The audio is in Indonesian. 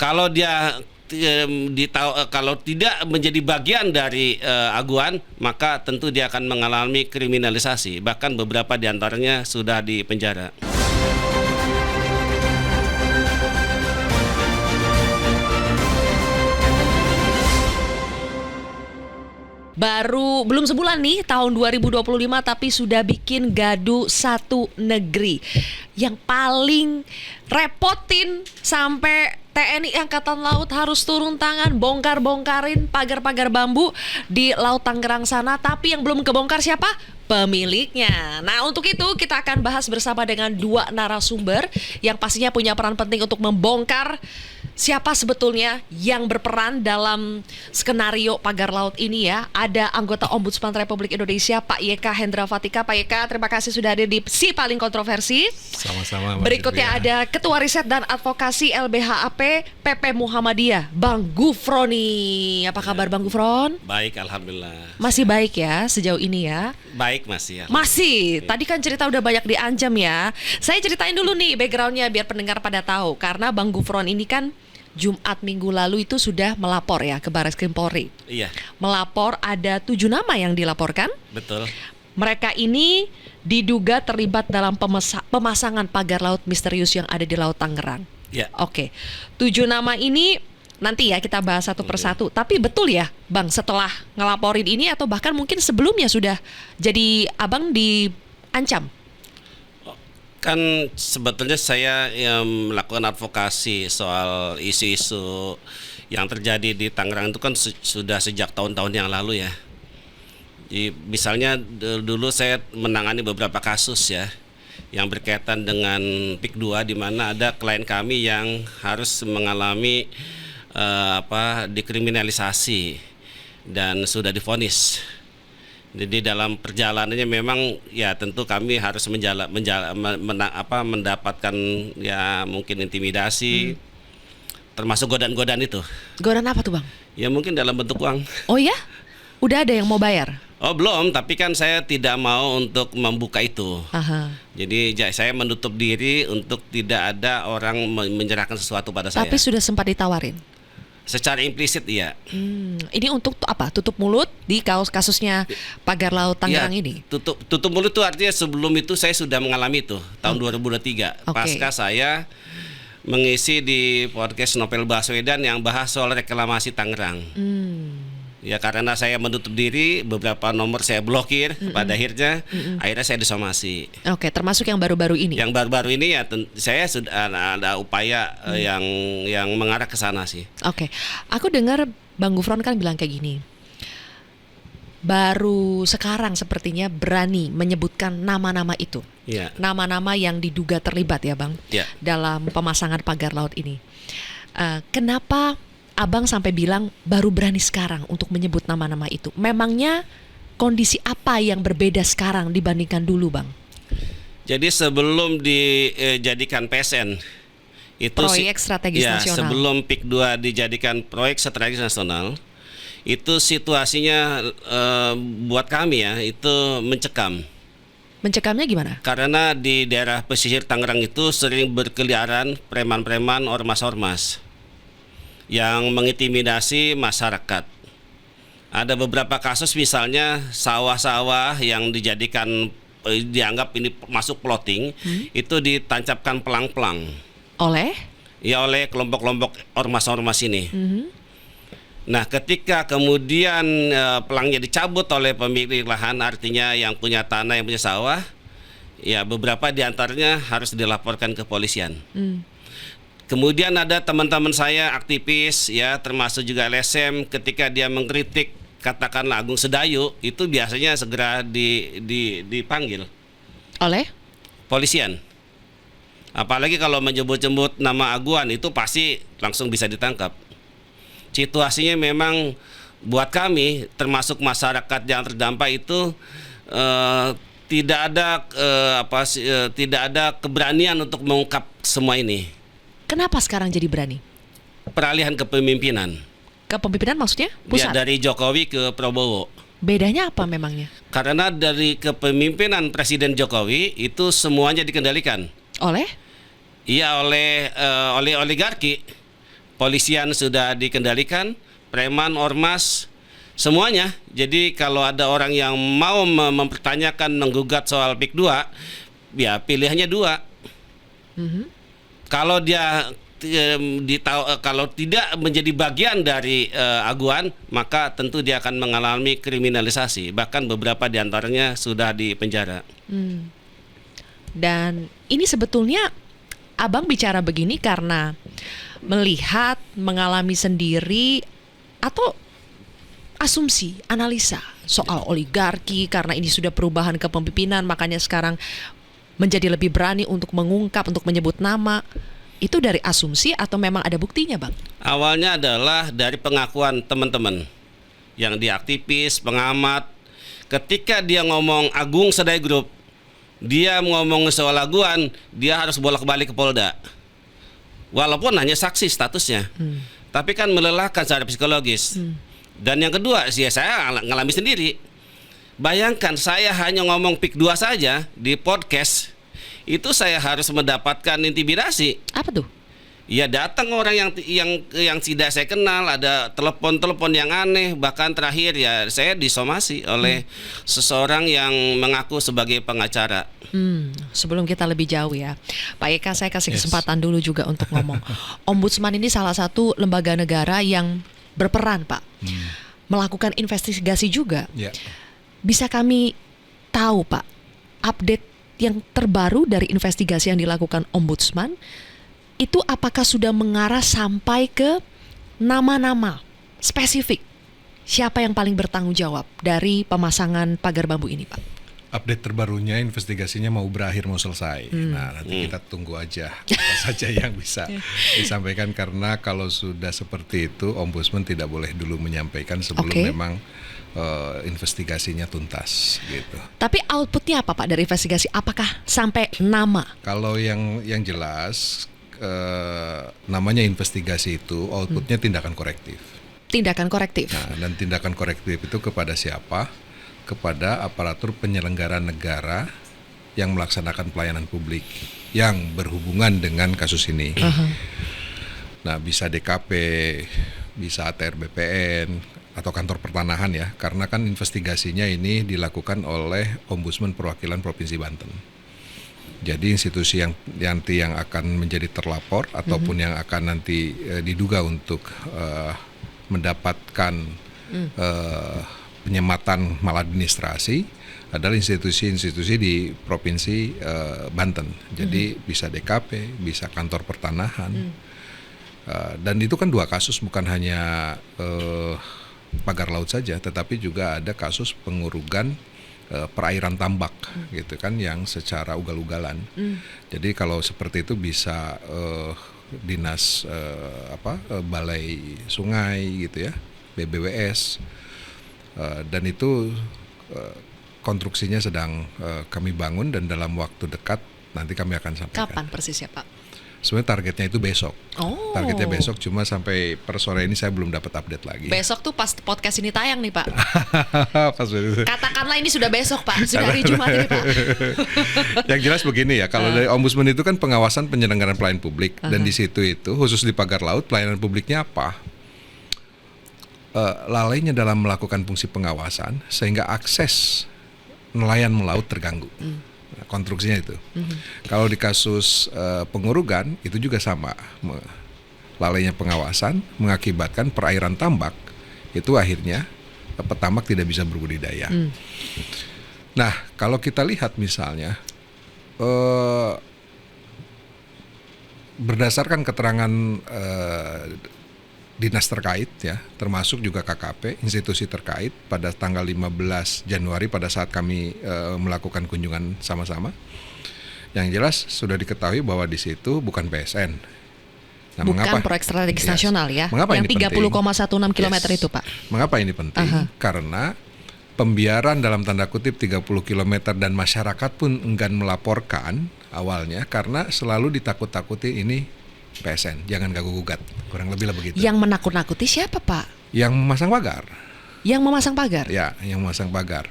Kalau dia kalau tidak menjadi bagian dari aguan, maka tentu dia akan mengalami kriminalisasi. Bahkan beberapa di antaranya sudah dipenjara. Baru belum sebulan nih tahun 2025 tapi sudah bikin gaduh satu negeri. Yang paling repotin sampai TNI Angkatan Laut harus turun tangan bongkar-bongkarin pagar-pagar bambu di Laut Tangerang sana. Tapi yang belum kebongkar siapa? Pemiliknya. Nah, untuk itu kita akan bahas bersama dengan dua narasumber yang pastinya punya peran penting untuk membongkar siapa sebetulnya yang berperan dalam skenario pagar laut ini ya. Ada anggota Ombudsman Republik Indonesia Pak YK Hendra Fatika. Pak YK, terima kasih sudah hadir di Si Paling Kontroversi. Sama-sama. Berikutnya ada Ketua Riset dan Advokasi LBHAP PP Muhammadiyah, Bang Gufroni. Apa kabar Bang Gufron? Baik, alhamdulillah. Masih baik ya sejauh ini ya? Baik masih ya. Masih. Tadi kan cerita udah banyak diancam ya. Saya ceritain dulu nih backgroundnya biar pendengar pada tahu. Karena Bang Gufron ini kan Jumat minggu lalu itu sudah melapor ya ke Barreskrim Polri. Iya. Melapor ada 7 nama yang dilaporkan. Betul. Mereka ini diduga terlibat dalam pemasangan pagar laut misterius yang ada di Laut Tangerang. Ya. Oke. 7 nama ini nanti ya kita bahas satu persatu. Tapi betul ya Bang, setelah ngelaporin ini atau bahkan mungkin sebelumnya sudah jadi Abang diancam? Kan sebetulnya saya yang melakukan advokasi soal isu-isu yang terjadi di Tangerang itu kan sudah sejak tahun-tahun yang lalu ya. Jadi, misalnya dulu saya menangani beberapa kasus ya yang berkaitan dengan PIK 2 di mana ada klien kami yang harus mengalami dikriminalisasi dan sudah divonis. Jadi dalam perjalanannya memang ya tentu kami harus mendapatkan ya mungkin intimidasi, termasuk godaan-godaan itu. Godaan apa tuh Bang? Ya mungkin dalam bentuk uang. Oh ya? Udah ada yang mau bayar? Oh belum, tapi kan saya tidak mau untuk membuka itu. Aha. Jadi saya menutup diri untuk tidak ada orang menyerahkan sesuatu pada saya. Tapi sudah sempat ditawarin? Secara implisit iya. Ini untuk apa? Tutup mulut di kasusnya pagar laut Tangerang ya, ini? Tutup mulut itu artinya sebelum itu saya sudah mengalami itu tahun 2023. Okay. Pasca saya mengisi di podcast Novel Baswedan yang bahas soal reklamasi Tangerang. Ya karena saya menutup diri, beberapa nomor saya blokir, pada akhirnya saya disomasi. Oke, termasuk yang baru-baru ini? Yang baru-baru ini ya saya sudah ada upaya yang mengarah ke sana sih. Oke, aku dengar Bang Gufron kan bilang kayak gini, baru sekarang sepertinya berani menyebutkan nama-nama itu. Ya. Nama-nama yang diduga terlibat ya Bang, ya, dalam pemasangan pagar laut ini. Kenapa Abang sampai bilang baru berani sekarang untuk menyebut nama-nama itu? Memangnya kondisi apa yang berbeda sekarang dibandingkan dulu Bang? Jadi sebelum dijadikan PSN itu proyek strategis nasional. Sebelum PIK 2 dijadikan proyek strategis nasional, itu situasinya buat kami ya itu mencekam. Mencekamnya gimana? Karena di daerah pesisir Tangerang itu sering berkeliaran preman-preman ormas-ormas yang mengintimidasi masyarakat. Ada beberapa kasus misalnya sawah-sawah yang dianggap ini masuk plotting, itu ditancapkan pelang-pelang. Oleh? Ya oleh kelompok-kelompok ormas-ormas ini. Nah ketika kemudian pelangnya dicabut oleh pemilik lahan, artinya yang punya tanah, yang punya sawah, ya beberapa diantaranya harus dilaporkan ke polisian. Kemudian ada teman-teman saya aktivis ya termasuk juga LSM, ketika dia mengkritik katakanlah Agung Sedayu, itu biasanya segera dipanggil oleh polisian. Apalagi kalau menyebut-nyebut nama Aguan itu pasti langsung bisa ditangkap. Situasinya memang buat kami termasuk masyarakat yang terdampak itu tidak ada keberanian untuk mengungkap semua ini. Kenapa sekarang jadi berani? Peralihan kepemimpinan. Kepemimpinan maksudnya? Pusat? Ya, dari Jokowi ke Prabowo. Bedanya apa memangnya? Karena dari kepemimpinan Presiden Jokowi itu semuanya dikendalikan. Oleh? Iya oleh oligarki. polisian sudah dikendalikan, preman, ormas, semuanya. Jadi kalau ada orang yang mau mempertanyakan, menggugat soal PIK 2, ya pilihannya 2. Kalau dia kalau tidak menjadi bagian dari aguan, maka tentu dia akan mengalami kriminalisasi. Bahkan beberapa di antaranya sudah dipenjara. Dan ini sebetulnya Abang bicara begini karena melihat, mengalami sendiri, atau asumsi, analisa soal oligarki, karena ini sudah perubahan kepemimpinan, makanya sekarang menjadi lebih berani untuk mengungkap, untuk menyebut nama. Itu dari asumsi atau memang ada buktinya, Bang? Awalnya adalah dari pengakuan teman-teman yang diaktivis, pengamat. Ketika dia ngomong Agung Sedai Group, dia ngomong soal aguan, dia harus bolak-balik ke Polda. Walaupun hanya saksi statusnya. Tapi kan melelahkan secara psikologis. Dan yang kedua, saya ngalami sendiri. Bayangkan saya hanya ngomong PIK 2 saja di podcast, itu saya harus mendapatkan intimidasi. Apa tuh? Ya datang orang yang tidak saya kenal, ada telepon yang aneh, bahkan terakhir ya saya disomasi oleh seseorang yang mengaku sebagai pengacara. Sebelum kita lebih jauh ya, Pak Eka, saya kasih kesempatan dulu juga untuk ngomong. Ombudsman ini salah satu lembaga negara yang berperan, Pak, melakukan investigasi juga. Bisa kami tahu, Pak, update yang terbaru dari investigasi yang dilakukan Ombudsman itu apakah sudah mengarah sampai ke nama-nama spesifik siapa yang paling bertanggung jawab dari pemasangan pagar bambu ini, Pak? Update terbarunya, investigasinya mau berakhir, mau selesai. Nah, nanti kita tunggu aja apa saja yang bisa disampaikan, karena kalau sudah seperti itu Ombudsman tidak boleh dulu menyampaikan sebelum memang investigasinya tuntas gitu. Tapi outputnya apa, Pak, dari investigasi? Apakah sampai nama? Kalau yang jelas namanya investigasi itu outputnya tindakan korektif. Tindakan korektif. Nah, dan tindakan korektif itu kepada siapa? Kepada aparatur penyelenggara negara yang melaksanakan pelayanan publik yang berhubungan dengan kasus ini. Nah, bisa DKP, bisa ATR BPN, atau kantor pertanahan ya, karena kan investigasinya ini dilakukan oleh Ombudsman Perwakilan Provinsi Banten. Jadi institusi yang nanti yang akan menjadi terlapor ataupun yang akan nanti diduga untuk mendapatkan penyematan maladministrasi adalah institusi-institusi di Provinsi Banten. Jadi bisa DKP, bisa kantor pertanahan. Dan itu kan 2 kasus, bukan hanya pagar laut saja, tetapi juga ada kasus pengurugan perairan tambak gitu kan, yang secara ugal-ugalan. Jadi kalau seperti itu bisa dinas balai sungai gitu ya, BBWS, dan itu konstruksinya sedang kami bangun dan dalam waktu dekat nanti kami akan sampaikan. Kapan persisnya, Pak? Sebenarnya targetnya itu besok. Targetnya besok, cuma sampai per sore ini saya belum dapat update lagi. Besok tuh pas podcast ini tayang nih, Pak. Pas itu. Katakanlah ini sudah besok, Pak. Sudah hari Jumat ini, Pak. Yang jelas begini ya, kalau dari Ombudsman itu kan pengawasan penyelenggaraan pelayanan publik, dan di situ itu khusus di pagar laut pelayanan publiknya apa? Lalainya dalam melakukan fungsi pengawasan sehingga akses nelayan melaut terganggu. Konstruksinya itu. Kalau di kasus pengurugan itu juga sama, lalainya pengawasan mengakibatkan perairan tambak itu akhirnya petambak tidak bisa berbudidaya. Nah, kalau kita lihat misalnya berdasarkan keterangan dinas terkait ya, termasuk juga KKP, institusi terkait pada tanggal 15 Januari pada saat kami melakukan kunjungan sama-sama. Yang jelas sudah diketahui bahwa di situ bukan PSN. Nah, bukan mengapa? proyek strategis nasional ya. Mengapa yang ini 30,16 km itu, Pak. Mengapa ini penting? Karena pembiaran dalam tanda kutip 30 km dan masyarakat pun enggan melaporkan awalnya karena selalu ditakut-takuti ini PSN, jangan ganggu-gugat, kurang lebih lah begitu. Yang menakut-nakuti siapa, Pak? Yang memasang pagar. Yang memasang pagar? Ya, yang memasang pagar.